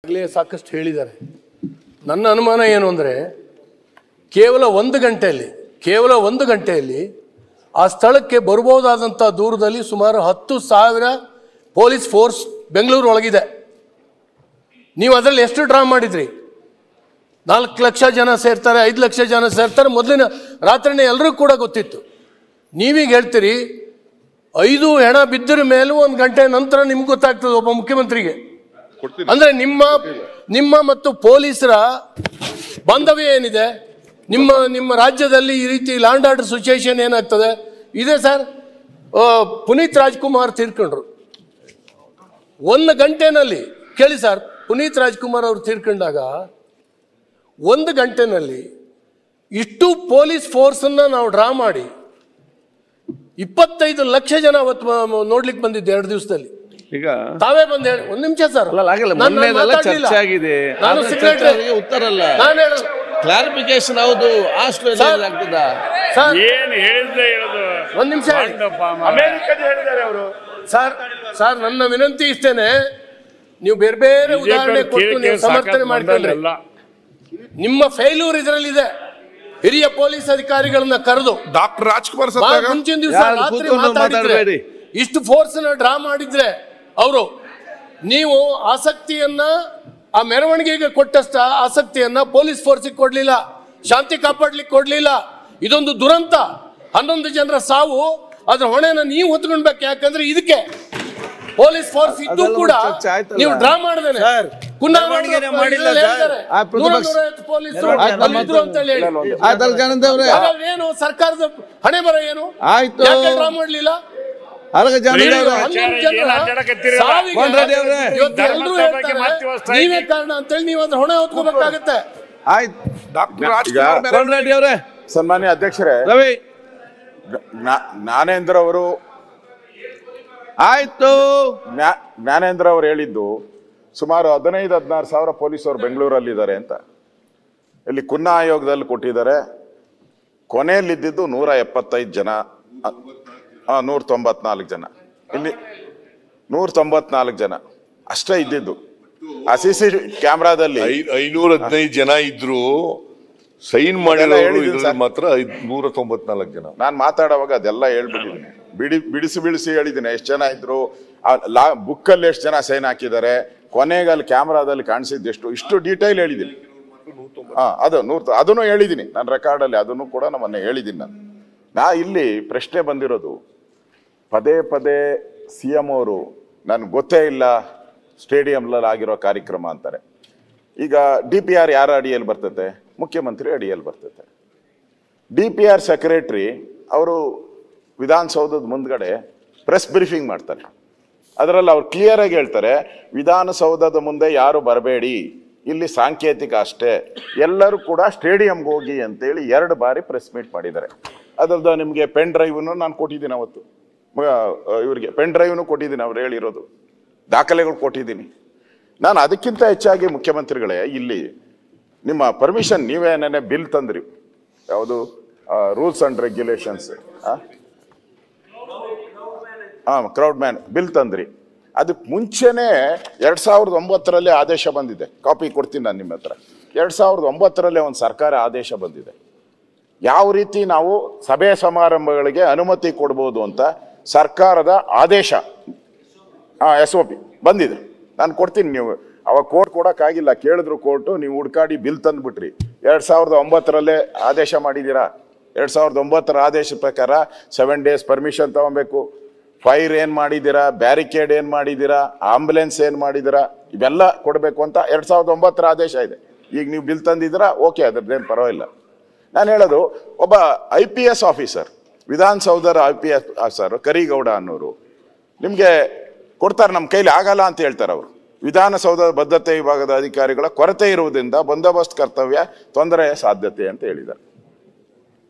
ಆಗಲೇ ಸಾಕಷ್ಟು ಹೇಳಿದ್ದಾರೆ. ನನ್ನ ಅನುಮಾನ ಏನು ಅಂದರೆ ಕೇವಲ ಒಂದು ಗಂಟೆಯಲ್ಲಿ ಆ ಸ್ಥಳಕ್ಕೆ ಬರ್ಬೋದಾದಂಥ ದೂರದಲ್ಲಿ ಸುಮಾರು 10,000 ಪೊಲೀಸ್ ಫೋರ್ಸ್ ಬೆಂಗಳೂರು ಒಳಗಿದೆ. ನೀವು ಅದರಲ್ಲಿ ಎಷ್ಟು ಡ್ರಾ ಮಾಡಿದ್ರಿ? 4 ಲಕ್ಷ ಜನ ಸೇರ್ತಾರೆ, 5 ಲಕ್ಷ ಜನ ಸೇರ್ತಾರೆ. ಮೊದಲಿನ ರಾತ್ರಿನೇ ಎಲ್ಲರೂ ಕೂಡ ಗೊತ್ತಿತ್ತು. ನೀವೀಗ ಹೇಳ್ತೀರಿ 5 ಹೆಣ ಬಿದ್ದರ ಮೇಲೂ 1 ಗಂಟೆ ನಂತರ ನಿಮ್ಗೆ ಗೊತ್ತಾಗ್ತದೆ ಒಬ್ಬ ಮುಖ್ಯಮಂತ್ರಿಗೆ. ಅಂದ್ರೆ ನಿಮ್ಮ ಮತ್ತು ಪೊಲೀಸರ ಬಾಂಧವ್ಯ ಏನಿದೆ? ನಿಮ್ಮ ರಾಜ್ಯದಲ್ಲಿ ಈ ರೀತಿ ಲ್ಯಾಂಡ್ ಆರ್ಡರ್ ಸಿಚುಯೇಷನ್ ಏನಾಗ್ತದೆ ಇದೆ ಸರ್. ಪುನೀತ್ ರಾಜ್ಕುಮಾರ್ ತೀರ್ಕೊಂಡ್ರು 1 ಗಂಟೆನಲ್ಲಿ. ಕೇಳಿ ಸರ್, ಪುನೀತ್ ರಾಜ್ಕುಮಾರ್ ಅವರು ತೀರ್ಕೊಂಡಾಗ 1 ಗಂಟೆನಲ್ಲಿ ಇಷ್ಟು ಪೊಲೀಸ್ ಫೋರ್ಸನ್ನ ನಾವು ಡ್ರಾ ಮಾಡಿ 25 ಲಕ್ಷ ಜನ ಅವತ್ತು ನೋಡ್ಲಿಕ್ಕೆ ಬಂದಿದ್ದು 2 ದಿವಸದಲ್ಲಿ. ಈಗ ತಾವೇ ಬಂದು ಹೇಳಿ. 1 ನಿಮಿಷ ಸರ್, ಚರ್ಚೆ ಆಗಿದೆ. ನಾನು ಉತ್ತರ ಅಲ್ಲ, ನಾನು ಹೇಳೋದು ಕ್ಲಾರಿಫಿಕೇಶನ್. ಹೌದು, ಆಗ್ತದ ಏನ್ ಹೇಳಿದ್ರೆ ಹೇಳೋದು. 1 ನಿಮಿಷ ಅಮೆರಿಕದ ಹೇಳಿದ್ದಾರೆ ಅವರು. ಸರ್ ನನ್ನ ವಿನಂತಿ ಇಷ್ಟೇನೆ, ನೀವು ಬೇರೆ ಬೇರೆ ಉದಾಹರಣೆ ಕೊಟ್ಟು ನೀವು ಸಮರ್ಥನೆ ಮಾಡ್ಕೊಂಡ್ರೆ ನಿಮ್ಮ ಫೇಲ್ಯೂರ್ ಇದರಲ್ಲಿದೆ. ಹಿರಿಯ ಪೊಲೀಸ್ ಅಧಿಕಾರಿಗಳನ್ನ ಕರೆದು ಡಾಕ್ಟರ್ ರಾಜ್ಕುಮಾರ್ ಮುಂಚಿನ ದಿವಸ ರಾತ್ರಿ ಮಾತಾಡಿದ್ರೆ, ಇಷ್ಟು ಫೋರ್ಸ್ ಡ್ರಾ ಮಾಡಿದ್ರೆ ಅವರು, ನೀವು ಆಸಕ್ತಿಯನ್ನ ಆ ಮೆರವಣಿಗೆಗೆ ಕೊಟ್ಟಷ್ಟ ಆಸಕ್ತಿಯನ್ನ ಪೊಲೀಸ್ ಫೋರ್ಸ್ಗೆ ಕೊಡ್ಲಿಲ್ಲ, ಶಾಂತಿ ಕಾಪಾಡ್ಲಿಕ್ಕೆ ಕೊಡ್ಲಿಲ್ಲ. ಇದೊಂದು ದುರಂತ. 11 ಜನರ ಸಾವು, ಅದ್ರ ಹೊಣೆನ ನೀವು ಹೊತ್ಕೊಳ್ಬೇಕು. ಯಾಕಂದ್ರೆ ಇದಕ್ಕೆ ಪೊಲೀಸ್ ಫೋರ್ಸ್ ಇದ್ದು ಕೂಡ ನೀವು ಡ್ರಾ ಮಾಡಿದೇನೆ ಏನು ಸರ್ಕಾರದ ಹಣೆ ಬರ ಏನು? ಡ್ರಾ ಮಾಡ್ಲಿಲ್ಲ. ನೀವೇ ಕಾರಣ ಅಂತೇಳಿ ನೀವು ಅದ್ರ ಹೊಣೆ ಹೊತ್ಕೋಬೇಕಾಗತ್ತೆ. ಸನ್ಮಾನ್ಯ ಅಧ್ಯಕ್ಷರೇ, ಜ್ಞಾನೇಂದ್ರ ಅವರು ಜ್ಞಾನೇಂದ್ರ ಅವರು ಹೇಳಿದ್ದು ಸುಮಾರು 15-16 ಸಾವಿರ ಪೊಲೀಸರು ಬೆಂಗಳೂರಲ್ಲಿದ್ದಾರೆ ಅಂತ. ಇಲ್ಲಿ ಕುನ್ನಾ ಆಯೋಗದಲ್ಲಿ ಕೊಟ್ಟಿದ್ದಾರೆ. ಕೊನೆಯಲ್ಲಿದ್ದು 175 ಜನ, 194 ಜನ. ಇಲ್ಲಿ 194 ಜನ ಅಷ್ಟೇ ಇದ್ದಿದ್ದು. ಆ CC ಕ್ಯಾಮ್ರಾದಲ್ಲಿ 515 ಜನ ಇದ್ರು. ಸೈನ್ ಮಾಡಿರೋರು ಮಾತ್ರ 194 ಜನ. ನಾನು ಮಾತಾಡುವಾಗ ಅದೆಲ್ಲ ಹೇಳ್ಬಿಟ್ಟಿದ್ದೀನಿ, ಬಿಡಿಸಿ ಹೇಳಿದ್ದೀನಿ. ಎಷ್ಟು ಜನ ಇದ್ರು, ಬುಕ್ಕಲ್ಲಿ ಎಷ್ಟು ಜನ ಸೈನ್ ಹಾಕಿದ್ದಾರೆ, ಕೊನೆಗೆ ಅಲ್ಲಿ ಕ್ಯಾಮ್ರಾದಲ್ಲಿ ಕಾಣಿಸಿದ್ದು ಎಷ್ಟು, ಇಷ್ಟು ಡೀಟೈಲ್ ಹೇಳಿದ್ದೀನಿ. ಅದನ್ನು ಹೇಳಿದ್ದೀನಿ ನನ್ನ ರೆಕಾರ್ಡಲ್ಲಿ, ಅದನ್ನು ಕೂಡ ನಮ್ಮನ್ನ ಹೇಳಿದ್ದೀನಿ. ನಾ ಇಲ್ಲಿ ಪ್ರಶ್ನೆ ಬಂದಿರೋದು, ಪದೇ CM ಅವರು ನನ್ಗೆ ಗೊತ್ತೇ ಇಲ್ಲ ಸ್ಟೇಡಿಯಂನಲ್ಲಿ ಆಗಿರೋ ಕಾರ್ಯಕ್ರಮ ಅಂತಾರೆ. ಈಗ DPR ಯಾರ ಅಡಿಯಲ್ಲಿ ಬರ್ತೈತೆ? ಮುಖ್ಯಮಂತ್ರಿ ಅಡಿಯಲ್ಲಿ ಬರ್ತೈತೆ. DPR ಸೆಕ್ರೆಟರಿ ಅವರು ವಿಧಾನಸೌಧದ ಮುಂದ್ಗಡೆ ಪ್ರೆಸ್ ಬ್ರೀಫಿಂಗ್ ಮಾಡ್ತಾರೆ. ಅದರಲ್ಲಿ ಅವ್ರು ಕ್ಲಿಯರ್ ಆಗಿ ಹೇಳ್ತಾರೆ, ವಿಧಾನಸೌಧದ ಮುಂದೆ ಯಾರು ಬರಬೇಡಿ, ಇಲ್ಲಿ ಸಾಂಕೇತಿಕ ಅಷ್ಟೇ, ಎಲ್ಲರೂ ಕೂಡ ಸ್ಟೇಡಿಯಂಗೆ ಹೋಗಿ ಅಂತೇಳಿ 2 ಬಾರಿ ಪ್ರೆಸ್ ಮೀಟ್ ಮಾಡಿದ್ದಾರೆ. ಅದರದ್ದು ನಿಮಗೆ ಪೆನ್ ಡ್ರೈವ್ನು ನಾನು ಕೊಟ್ಟಿದ್ದೀನಿ. ಅವತ್ತು ಇವರಿಗೆ ಪೆನ್ ಡ್ರೈವ್ನು ಕೊಟ್ಟಿದ್ದೀನಿ, ಅವ್ರು ಹೇಳಿರೋದು ದಾಖಲೆಗಳು ಕೊಟ್ಟಿದ್ದೀನಿ ನಾನು. ಅದಕ್ಕಿಂತ ಹೆಚ್ಚಾಗಿ ಮುಖ್ಯಮಂತ್ರಿಗಳೇ, ಇಲ್ಲಿ ನಿಮ್ಮ ಪರ್ಮಿಷನ್ ನೀವೇ ನೆನೆ ಬಿಲ್ ತಂದ್ರಿ, ಯಾವುದು rules and regulations, crowd man bill ತಂದ್ರಿ. ಅದಕ್ಕೆ ಮುಂಚೆನೆ 2009ರಲ್ಲಿ ಆದೇಶ ಬಂದಿದೆ. ಕಾಪಿ ಕೊಡ್ತೀನಿ ನಾನು ನಿಮ್ಮ ಹತ್ರ. 2009ರಲ್ಲೇ ಒಂದು ಸರ್ಕಾರ ಆದೇಶ ಬಂದಿದೆ, ಯಾವ ರೀತಿ ನಾವು ಸಭೆ ಸಮಾರಂಭಗಳಿಗೆ ಅನುಮತಿ ಕೊಡ್ಬೋದು ಅಂತ ಸರ್ಕಾರದ ಆದೇಶ, SOP ಬಂದಿದೆ. ನಾನು ಕೊಡ್ತೀನಿ. ನೀವು ಅವಾಗ ಕೋರ್ಟ್ ಕೊಡೋಕ್ಕಾಗಿಲ್ಲ, ಕೇಳಿದ್ರು ಕೋರ್ಟು, ನೀವು ಹುಡ್ಕಾಡಿ ಬಿಲ್ ತಂದುಬಿಟ್ರಿ. 2009ರಲ್ಲೇ ಆದೇಶ ಮಾಡಿದ್ದೀರಾ. 2009ರ ಆದೇಶ ಪ್ರಕಾರ 7 days ಪರ್ಮಿಷನ್ ತಗೊಬೇಕು. ಫೈರ್ ಏನು ಮಾಡಿದ್ದೀರಾ, ಬ್ಯಾರಿಕೇಡ್ ಏನು ಮಾಡಿದ್ದೀರಾ, ಆಂಬುಲೆನ್ಸ್ ಏನು ಮಾಡಿದ್ದೀರಾ, ಇವೆಲ್ಲ ಕೊಡಬೇಕು ಅಂತ 2009ರ ಆದೇಶ ಇದೆ. ಈಗ ನೀವು ಬಿಲ್ ತಂದಿದ್ದೀರಾ, ಓಕೆ, ಅದ್ರದ್ದೇನು ಪರವಾಗಿಲ್ಲ. ನಾನು ಹೇಳೋದು, ಒಬ್ಬ IPS ಆಫೀಸರ್, ವಿಧಾನಸೌಧದ IPS ಆಫೀಸರ್ ಕರಿಗೌಡ ಅನ್ನೋರು ನಿಮಗೆ ಕೊಡ್ತಾರೆ, ನಮ್ಮ ಕೈಲಿ ಆಗಲ್ಲ ಅಂತ ಹೇಳ್ತಾರೆ ಅವರು. ವಿಧಾನಸೌಧದ ಭದ್ರತೆ ವಿಭಾಗದ ಅಧಿಕಾರಿಗಳ ಕೊರತೆ ಇರುವುದರಿಂದ ಬಂದೋಬಸ್ತ್ ಕರ್ತವ್ಯ ತೊಂದರೆ ಸಾಧ್ಯತೆ ಅಂತ ಹೇಳಿದ್ದಾರೆ.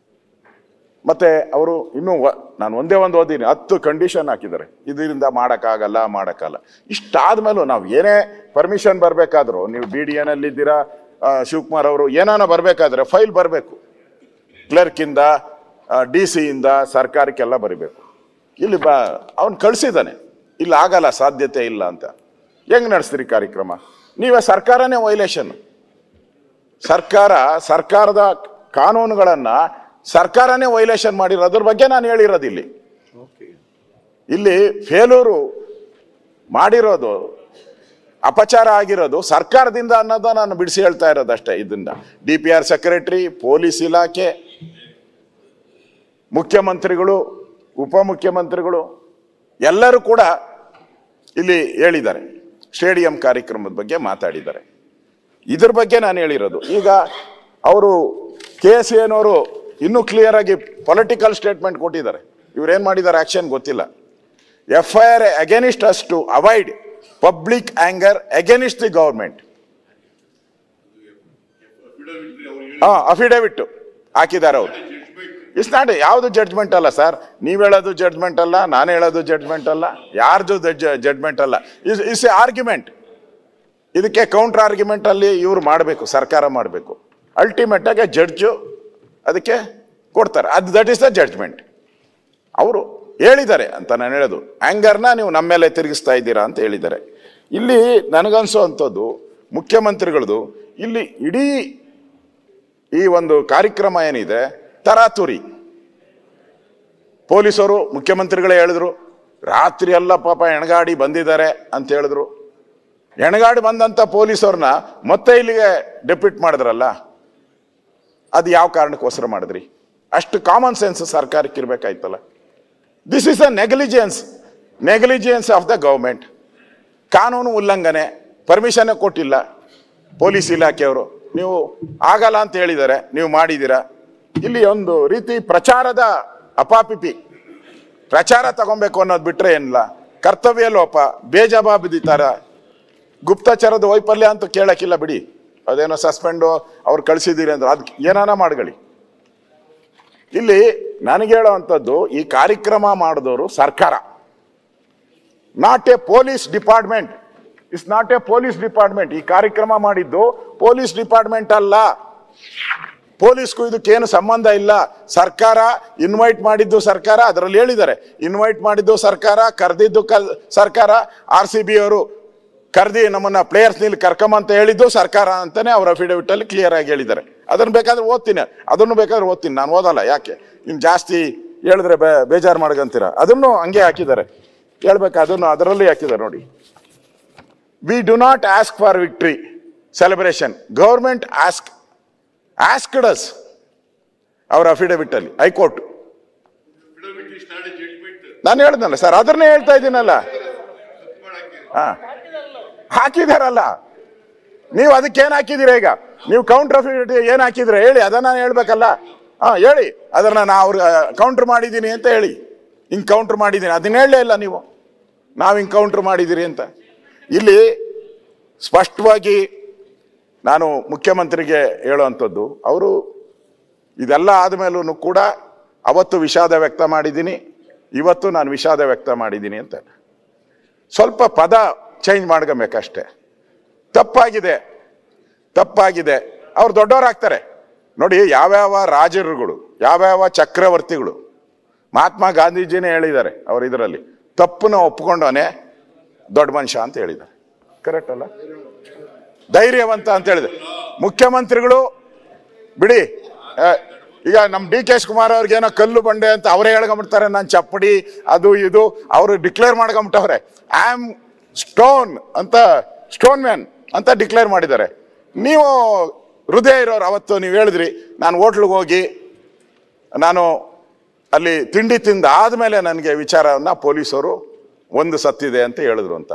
ಮತ್ತೆ ಅವರು ಇನ್ನೂ ನಾನು ಒಂದೇ ಒಂದು ಓದಿನಿ, 10 ಕಂಡೀಷನ್ ಹಾಕಿದ್ದಾರೆ, ಇದರಿಂದ ಮಾಡೋಕ್ಕಾಗಲ್ಲ. ಇಷ್ಟಾದ್ಮೇಲೂ ನಾವು ಏನೇ ಪರ್ಮಿಷನ್ ಬರಬೇಕಾದ್ರೂ, ನೀವು BDNಲ್ಲಿದ್ದೀರಾ, ಶಿವಕುಮಾರ್ ಅವರು ಏನಾನ ಬರಬೇಕಾದ್ರೆ ಫೈಲ್ ಬರಬೇಕು, ಕ್ಲರ್ಕಿಂದ DC ಇಂದ ಸರ್ಕಾರಕ್ಕೆಲ್ಲ ಬರೀಬೇಕು. ಇಲ್ಲಿ ಅವ್ನು ಕಳಿಸಿದ್ದಾನೆ, ಇಲ್ಲಿ ಆಗಲ್ಲ, ಸಾಧ್ಯತೆ ಇಲ್ಲ ಅಂತ. ಹೆಂಗ್ ನಡೆಸ್ತೀರಿ ಕಾರ್ಯಕ್ರಮ? ನೀವೇ ಸರ್ಕಾರನೇ ವೈಲೇಷನ್. ಸರ್ಕಾರದ ಕಾನೂನುಗಳನ್ನ ಸರ್ಕಾರನೇ ವೈಲೇಷನ್ ಮಾಡಿರೋದ್ರ ಬಗ್ಗೆ ನಾನು ಹೇಳಿರೋದು. ಇಲ್ಲಿ ಫೇಲೂರು ಮಾಡಿರೋದು, ಅಪಚಾರ ಆಗಿರೋದು ಸರ್ಕಾರದಿಂದ ಅನ್ನೋದ ನಾನು ಬಿಡಿಸಿ ಹೇಳ್ತಾ ಇರೋದಷ್ಟೇ. ಇದನ್ನ DPR ಸೆಕ್ರೆಟರಿ, ಪೊಲೀಸ್ ಇಲಾಖೆ, ಮುಖ್ಯಮಂತ್ರಿಗಳು, ಉಪಮುಖ್ಯಮಂತ್ರಿಗಳು ಎಲ್ಲರೂ ಕೂಡ ಇಲ್ಲಿ ಹೇಳಿದ್ದಾರೆ. ಸ್ಟೇಡಿಯಂ ಕಾರ್ಯಕ್ರಮದ ಬಗ್ಗೆ ಮಾತಾಡಿದ್ದಾರೆ. ಇದ್ರ ಬಗ್ಗೆ ನಾನು ಹೇಳಿರೋದು. ಈಗ ಅವರು KSAN ಅವರು ಇನ್ನೂ ಕ್ಲಿಯರ್ ಆಗಿ ಪೊಲಿಟಿಕಲ್ ಸ್ಟೇಟ್ಮೆಂಟ್ ಕೊಟ್ಟಿದ್ದಾರೆ. ಇವ್ರೇನ್ ಮಾಡಿದ್ದಾರೆ ಆಕ್ಷನ್ ಗೊತ್ತಿಲ್ಲ. FIR against us to avoid public anger against the government. Affidavit ಹಾಕಿದ್ದಾರೆ ಅವರು. ಇಟ್ಸ್ ನಾಟ್ ಯಾವುದು ಜಡ್ಜ್ಮೆಂಟ್ ಅಲ್ಲ ಸರ್. ನೀವ್ ಹೇಳೋದು ಜಡ್ಜ್ಮೆಂಟ್ ಅಲ್ಲ, ನಾನು ಹೇಳೋದು ಜಡ್ಜ್ಮೆಂಟ್ ಅಲ್ಲ, ಯಾರ್ದು ಜಡ್ಜ್ಮೆಂಟ್ ಅಲ್ಲ. Is A argument. ಇದಕ್ಕೆ ಕೌಂಟರ್ ಆರ್ಗ್ಯುಮೆಂಟ್ ಅಲ್ಲಿ ಇವ್ರು ಮಾಡಬೇಕು, ಸರ್ಕಾರ ಮಾಡಬೇಕು. ಅಲ್ಟಿಮೇಟ್ ಆಗಿ ಜಡ್ಜು ಅದಕ್ಕೆ ಕೊಡ್ತಾರೆ. That is the judgement. ಅವರು ಹೇಳಿದ್ದಾರೆ ಅಂತ ನಾನು ಹೇಳೋದು. ಆಂಗರ್ನ ನೀವು ನಮ್ಮ ಮೇಲೆ ತಿರುಗಿಸ್ತಾ ಇದ್ದೀರಾ ಅಂತ ಹೇಳಿದ್ದಾರೆ. ಇಲ್ಲಿ ನನಗನ್ಸೋ ಅಂಥದ್ದು ಮುಖ್ಯಮಂತ್ರಿಗಳದು ಇಲ್ಲಿ ಇಡೀ ಈ ಒಂದು ಕಾರ್ಯಕ್ರಮ ಏನಿದೆ ತರಾತುರಿ. ಪೊಲೀಸರು ಮುಖ್ಯಮಂತ್ರಿಗಳೇ ಹೇಳಿದ್ರು, ರಾತ್ರಿ ಎಲ್ಲ ಪಾಪ ಎಣಗಾಡಿ ಬಂದಿದ್ದಾರೆ ಅಂತ ಹೇಳಿದ್ರು. ಎಣಗಾಡಿ ಬಂದಂತ ಪೊಲೀಸವ್ರನ್ನ ಮತ್ತೆ ಇಲ್ಲಿಗೆ ಡೆಪ್ಯೂಟ್ ಮಾಡಿದ್ರಲ್ಲ, ಅದು ಯಾವ ಕಾರಣಕ್ಕೋಸ್ಕರ ಮಾಡಿದ್ರಿ? ಅಷ್ಟು ಕಾಮನ್ ಸೆನ್ಸ್ ಸರ್ಕಾರಕ್ಕೆ ಇರ್ಬೇಕಾಯ್ತಲ್ಲ. This is a negligence of the government. ಕಾನೂನು ಉಲ್ಲಂಘನೆ, ಪರ್ಮಿಷನ್ ಕೊಟ್ಟಿಲ್ಲ ಪೊಲೀಸ್ ಇಲಾಖೆಯವರು. ನೀವು ಆಗಲ್ಲ ಅಂತ ಹೇಳಿದ್ದಾರೆ, ನೀವು ಮಾಡಿದ್ದೀರಾ. ಇಲ್ಲಿ ಒಂದು ರೀತಿ ಪ್ರಚಾರದ ಅಪಾಪಿಪಿ, ಪ್ರಚಾರ ತಗೊಬೇಕು ಅನ್ನೋದು ಬಿಟ್ರೆ ಏನಿಲ್ಲ. ಕರ್ತವ್ಯ ಲೋಪ, ಬೇಜವಾಬ್ದಾರಿತರ, ಗುಪ್ತಚರದ ವೈಫಲ್ಯ ಅಂತ ಕೇಳಕ್ಕಿಲ್ಲ ಬಿಡಿ. ಅದೇನೋ ಸಸ್ಪೆಂಡು ಅವ್ರು ಕಳಿಸಿದ್ದೀರಿ ಅಂದ್ರೆ ಅದಕ್ಕೆ ಏನಾನ ಮಾಡ್ಕೊಳ್ಳಿ. ಇಲ್ಲಿ ನನಗೆ ಹೇಳೋವಂಥದ್ದು, ಈ ಕಾರ್ಯಕ್ರಮ ಮಾಡಿದವರು ಸರ್ಕಾರ, not A police department. It's not A police department. ಈ ಕಾರ್ಯಕ್ರಮ ಮಾಡಿದ್ದು ಪೊಲೀಸ್ ಡಿಪಾರ್ಟ್ಮೆಂಟ್ ಅಲ್ಲ. ಪೊಲೀಸ್ಗೂ ಇದಕ್ಕೇನು ಸಂಬಂಧ ಇಲ್ಲ. ಸರ್ಕಾರ ಇನ್ವೈಟ್ ಮಾಡಿದ್ದು ಸರ್ಕಾರ, ಅದರಲ್ಲಿ ಹೇಳಿದ್ದಾರೆ ಇನ್ವೈಟ್ ಮಾಡಿದ್ದು ಸರ್ಕಾರ, ಕರೆದಿದ್ದು ಸರ್ಕಾರ. RCB ಅವರು ಕರೆದಿ ನಮ್ಮನ್ನ ಪ್ಲೇಯರ್ಸ್ ನಿಲ್ಲಿ ಕರ್ಕೊಂಬಂತ ಹೇಳಿದ್ದು ಸರ್ಕಾರ ಅಂತಾನೆ ಅವ್ರ ಅಫಿಡವಿಟ್ ಅಲ್ಲಿ ಕ್ಲಿಯರ್ ಆಗಿ ಹೇಳಿದ್ದಾರೆ. ಅದನ್ನು ಬೇಕಾದ್ರೆ ಓದ್ತೀನಿ, ಅದನ್ನು ಬೇಕಾದ್ರೆ ಓದ್ತೀನಿ. ನಾನು ಓದಲ್ಲ, ಯಾಕೆ ಇನ್ನು ಜಾಸ್ತಿ ಹೇಳಿದ್ರೆ ಬೇಜಾರು ಮಾಡ್ಕಂತೀರ. ಅದನ್ನು ಹಂಗೆ ಹಾಕಿದ್ದಾರೆ, ಹೇಳ್ಬೇಕು ಅದನ್ನು ಅದರಲ್ಲಿ ಹಾಕಿದ್ದಾರೆ ನೋಡಿ. We do not ask for victory celebration, government asked us. ಅವರ ಅಫಿಡವಿಟ್ ಅಲ್ಲಿ ಹೈಕೋರ್ಟ್. ನಾನು ಹೇಳ್ದಲ್ಲ ಸರ್, ಅದನ್ನೇ ಹೇಳ್ತಾ ಇದ್ದೀನಲ್ಲ. ಹಾಕಿದಾರಲ್ಲ, ನೀವು ಅದಕ್ಕೇನು ಹಾಕಿದ್ದೀರಾ? ಈಗ ನೀವು ಕೌಂಟರ್ ಅಫಿಡವಿಟ್ ಏನ್ ಹಾಕಿದ್ರೆ ಹೇಳಿ, ಅದನ್ನ ಹೇಳ್ಬೇಕಲ್ಲ. ಹೇಳಿ ಅದನ್ನ ನಾ ಅವ್ರು ಕೌಂಟರ್ ಮಾಡಿದ್ದೀನಿ ಅಂತ ಹೇಳಿ. ಹಿಂಗ್ ಕೌಂಟರ್ ಮಾಡಿದ್ದೀನಿ ಅದನ್ನ ಹೇಳಲೇ ಇಲ್ಲ ನೀವು. ನಾವು ಹಿಂಗ್ ಕೌಂಟರ್ ಮಾಡಿದ್ದೀರಿ ಅಂತ. ಇಲ್ಲಿ ಸ್ಪಷ್ಟವಾಗಿ ನಾನು ಮುಖ್ಯಮಂತ್ರಿಗೆ ಹೇಳುವಂಥದ್ದು, ಅವರು ಇದೆಲ್ಲ ಆದಮೇಲೂ ಕೂಡ ಅವತ್ತು ವಿಷಾದ ವ್ಯಕ್ತ ಮಾಡಿದ್ದೀನಿ, ಇವತ್ತು ನಾನು ವಿಷಾದ ವ್ಯಕ್ತ ಮಾಡಿದ್ದೀನಿ ಅಂತ. ಸ್ವಲ್ಪ ಪದ ಚೇಂಜ್ ಮಾಡ್ಕೊಬೇಕಷ್ಟೆ. ತಪ್ಪಾಗಿದೆ. ಅವ್ರು ದೊಡ್ಡವರಾಗ್ತಾರೆ ನೋಡಿ. ಯಾವ್ಯಾವ ರಾಜರುಗಳು, ಯಾವ್ಯಾವ ಚಕ್ರವರ್ತಿಗಳು, ಮಹಾತ್ಮ ಗಾಂಧೀಜಿನೇ ಹೇಳಿದ್ದಾರೆ ಅವ್ರ ಇದರಲ್ಲಿ, ತಪ್ಪನ್ನ ಒಪ್ಕೊಂಡವನೇ ದೊಡ್ಡ ಮನುಷ್ಯ ಅಂತ ಹೇಳಿದ್ದಾರೆ. ಕರೆಕ್ಟ್ ಅಲ್ಲ? ಧೈರ್ಯವಂತ ಅಂತ ಹೇಳಿದೆ. ಮುಖ್ಯಮಂತ್ರಿಗಳು ಬಿಡಿ, ಈಗ ನಮ್ಮ DK ಶಿವಕುಮಾರ್ ಅವ್ರಿಗೇನೋ ಕಲ್ಲು ಬಂಡೆ ಅಂತ ಅವರೇ ಹೇಳ್ಕೊಂಬಿಡ್ತಾರೆ. ನಾನು ಚಪ್ಪಡಿ ಅದು ಇದು ಅವರು ಡಿಕ್ಲೇರ್ ಮಾಡ್ಕೊಂಬಿಟ್ಟವ್ರೆ. ಐ ಆಮ್ ಸ್ಟೋನ್ ಅಂತ, ಸ್ಟೋನ್ ಮ್ಯಾನ್ ಅಂತ ಡಿಕ್ಲೇರ್ ಮಾಡಿದ್ದಾರೆ. ನೀವು ಹೃದಯ ಇರೋರು. ಅವತ್ತು ನೀವು ಹೇಳಿದ್ರಿ, ನಾನು ಹೋಟ್ಲಿಗೆ ಹೋಗಿ ನಾನು ಅಲ್ಲಿ ತಿಂಡಿ ತಿಂದ ಆದಮೇಲೆ ನನಗೆ ವಿಚಾರವನ್ನು ಪೊಲೀಸರು ಒಂದು ಸತ್ತಿದೆ ಅಂತ ಹೇಳಿದ್ರು ಅಂತ.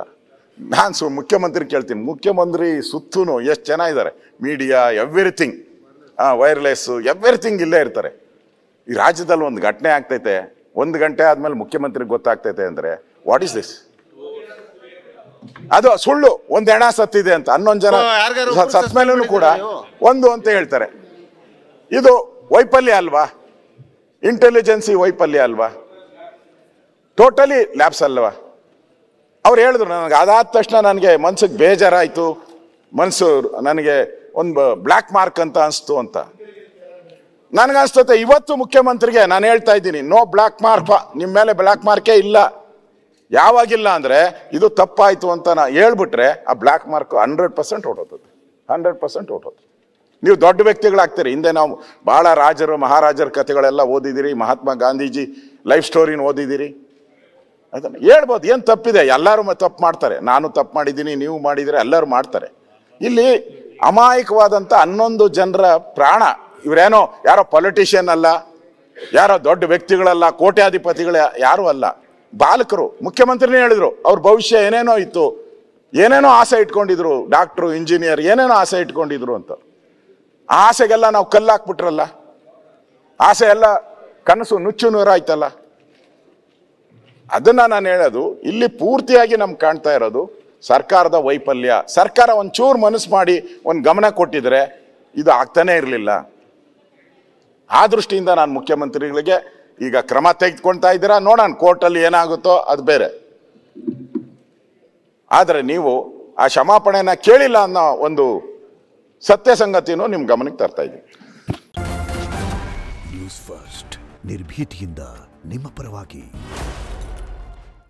ನಾನು ಮುಖ್ಯಮಂತ್ರಿ ಕೇಳ್ತೀನಿ, ಮುಖ್ಯಮಂತ್ರಿ ಸುತ್ತೂ ಎಷ್ಟು ಜನ ಇದ್ದಾರೆ, ಮೀಡಿಯಾ, ಎವ್ರಿಥಿಂಗ್, ವೈರ್ಲೆಸ್, ಎವ್ರಿಥಿಂಗ್ ಇಲ್ಲೇ ಇರ್ತಾರೆ. ಈ ರಾಜ್ಯದಲ್ಲಿ ಒಂದು ಘಟನೆ ಆಗ್ತೈತೆ, 1 ಗಂಟೆ ಆದ್ಮೇಲೆ ಮುಖ್ಯಮಂತ್ರಿಗೆ ಗೊತ್ತಾಗ್ತೈತೆ ಅಂದ್ರೆ ವಾಟ್ ಇಸ್ ದಿಸ್? ಅದು ಸುಳ್ಳು. 1 ಹೆಣ ಸತ್ತಿದೆ ಅಂತ, 11 ಜನ ಸತ್ ಮೇಲೂ ಕೂಡ 1 ಅಂತ ಹೇಳ್ತಾರೆ. ಇದು ವೈಫಲ್ಯ ಅಲ್ವಾ? ಇಂಟೆಲಿಜೆನ್ಸಿ ವೈಫಲ್ಯ ಅಲ್ವಾ? ಟೋಟಲಿ ಲ್ಯಾಬ್ಸ್ ಅಲ್ವಾ? ಅವ್ರು ಹೇಳಿದ್ರು, ನನಗೆ ಅದಾದ ತಕ್ಷಣ ನನಗೆ ಮನ್ಸಿಗೆ ಬೇಜಾರಾಯ್ತು, ಮನಸ್ಸು ನನಗೆ ಒಂದು ಬ್ಲ್ಯಾಕ್ ಮಾರ್ಕ್ ಅಂತ ಅನಿಸ್ತು ಅಂತ. ನನಗನ್ಸ್ತತೆ ಇವತ್ತು ಮುಖ್ಯಮಂತ್ರಿಗೆ ನಾನು ಹೇಳ್ತಾ ಇದ್ದೀನಿ, ನೋ ಬ್ಲ್ಯಾಕ್ ಮಾರ್ಕ್, ನಿಮ್ಮ ಮೇಲೆ ಬ್ಲ್ಯಾಕ್ ಮಾರ್ಕೇ ಇಲ್ಲ. ಯಾವಾಗಿಲ್ಲ ಅಂದರೆ ಇದು ತಪ್ಪಾಯಿತು ಅಂತ ನಾ ಹೇಳ್ಬಿಟ್ರೆ ಆ ಬ್ಲ್ಯಾಕ್ ಮಾರ್ಕ್ 100% ಹೊರಟೋದು. 100% ಹೊರಟೋದು. ನೀವು ದೊಡ್ಡ ವ್ಯಕ್ತಿಗಳಾಗ್ತೀರಿ. ಹಿಂದೆ ನಾವು ಭಾಳ ರಾಜರು ಮಹಾರಾಜರ ಕಥೆಗಳೆಲ್ಲ ಓದಿದ್ದೀರಿ, ಮಹಾತ್ಮ ಗಾಂಧೀಜಿ ಲೈಫ್ ಸ್ಟೋರಿನ ಓದಿದ್ದೀರಿ. ಅದನ್ನು ಹೇಳ್ಬೋದು, ಏನು ತಪ್ಪಿದೆ? ಎಲ್ಲರೂ ತಪ್ಪು ಮಾಡ್ತಾರೆ. ನಾನು ತಪ್ಪು ಮಾಡಿದ್ದೀನಿ, ನೀವು ಮಾಡಿದರೆ ಎಲ್ಲರೂ ಮಾಡ್ತಾರೆ. ಇಲ್ಲಿ ಅಮಾಯಕವಾದಂಥ 11 ಜನರ ಪ್ರಾಣ, ಇವರೇನೋ ಯಾರೋ ಪೊಲಿಟಿಷಿಯನ್ ಅಲ್ಲ, ಯಾರೋ ದೊಡ್ಡ ವ್ಯಕ್ತಿಗಳಲ್ಲ, ಕೋಟ್ಯಾಧಿಪತಿಗಳ ಯಾರೂ ಅಲ್ಲ, ಬಾಲಕರು. ಮುಖ್ಯಮಂತ್ರಿನೇ ಹೇಳಿದ್ರು ಅವ್ರ ಭವಿಷ್ಯ ಏನೇನೋ ಇತ್ತು, ಏನೇನೋ ಆಸೆ ಇಟ್ಕೊಂಡಿದ್ರು, ಡಾಕ್ಟ್ರು, ಇಂಜಿನಿಯರ್, ಏನೇನೋ ಆಸೆ ಇಟ್ಕೊಂಡಿದ್ರು ಅಂತ. ಆ ಆಸೆಗೆಲ್ಲ ನಾವು ಕಲ್ಲಾಕ್ಬಿಟ್ರಲ್ಲ, ಆಸೆ ಎಲ್ಲ ಕನಸು ನುಚ್ಚು ನೂರಾಯ್ತಲ್ಲ. ಅದನ್ನ ನಾನು ಹೇಳೋದು, ಇಲ್ಲಿ ಪೂರ್ತಿಯಾಗಿ ನಮ್ಗೆ ಕಾಣ್ತಾ ಇರೋದು ಸರ್ಕಾರದ ವೈಫಲ್ಯ. ಸರ್ಕಾರ ಒಂಚೂರು ಮನಸ್ಸು ಮಾಡಿ ಒಂದು ಗಮನ ಕೊಟ್ಟಿದ್ರೆ ಇದು ಆಗ್ತಾನೆ ಇರಲಿಲ್ಲ. ಆ ದೃಷ್ಟಿಯಿಂದ ನಾನು ಮುಖ್ಯಮಂತ್ರಿಗಳಿಗೆ ಈಗ ಕ್ರಮ ತೆಗೆದುಕೊಳ್ತಾ ಇದ್ದೀರಾ, ನೋಡೋಣ ಕೋರ್ಟಲ್ಲಿ ಏನಾಗುತ್ತೋ ಅದು ಬೇರೆ. ಆದರೆ ನೀವು ಆ ಕ್ಷಮಾಪಣೆನ ಕೇಳಿಲ್ಲ ಅನ್ನೋ ಒಂದು ಸತ್ಯ ಸಂಗತಿನೂ ನಿಮ್ಮ ಗಮನಕ್ಕೆ ತರ್ತಾ ಇದ್ದೀನಿ. ನ್ಯೂಸ್ ಫಸ್ಟ್ ನಿರ್ಭೀತಿಯಿಂದ ನಿಮ್ಮ ಪರವಾಗಿ.